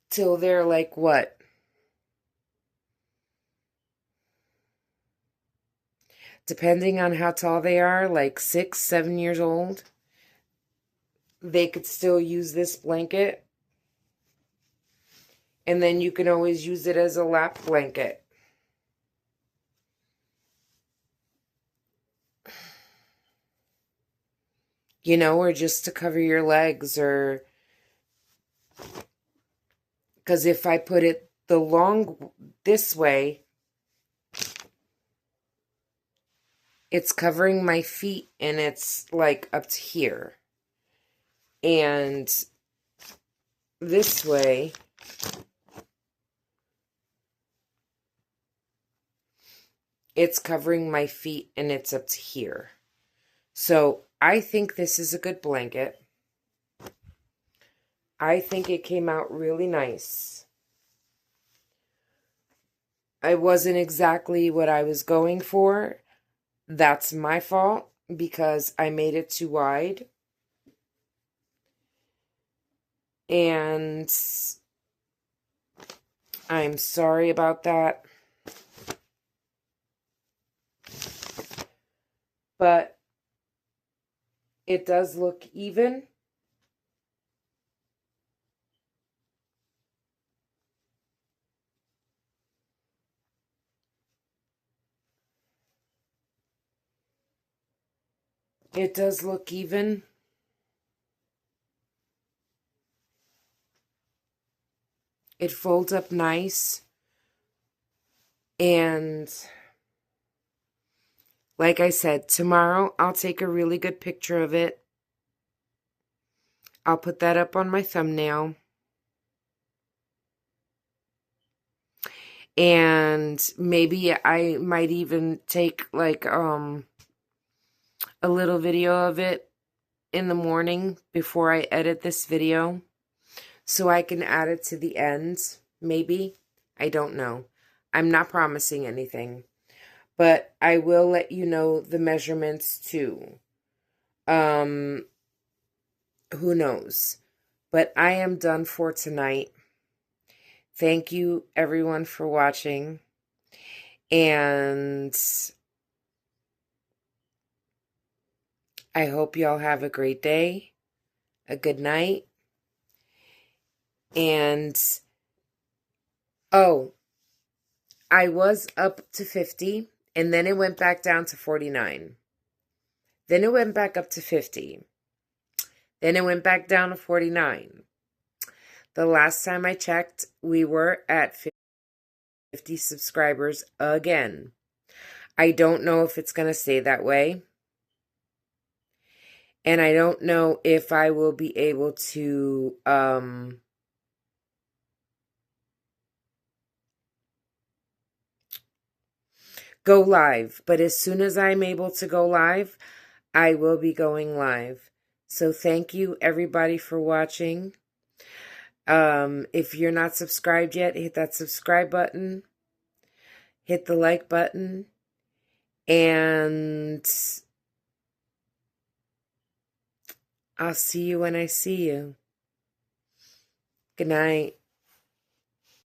till they're like what? Depending on how tall they are, like 6, 7 years old, they could still use this blanket. And then you can always use it as a lap blanket. You know, or just to cover your legs, or because if I put it the long this way, it's covering my feet and it's like up to here. And this way, it's covering my feet and it's up to here. So I think this is a good blanket. I think it came out really nice. It wasn't exactly what I was going for. That's my fault because I made it too wide. And I'm sorry about that. But it does look even. It does look even. It folds up nice. And like I said, tomorrow I'll take a really good picture of it. I'll put that up on my thumbnail. And maybe I might even take like a little video of it in the morning before I edit this video, so I can add it to the end. Maybe. I don't know. I'm not promising anything. But I will let you know the measurements too. Who knows? But I am done for tonight. Thank you everyone for watching. And I hope y'all have a great day, a good night. And oh, I was up to 50 and then it went back down to 49. Then it went back up to 50. Then it went back down to 49. The last time I checked, we were at 50 subscribers again. I don't know if it's going to stay that way. And I don't know if I will be able to go live. But as soon as I'm able to go live, I will be going live. So thank you everybody for watching. If you're not subscribed yet, hit that subscribe button. Hit the like button. And I'll see you when I see you. Good night.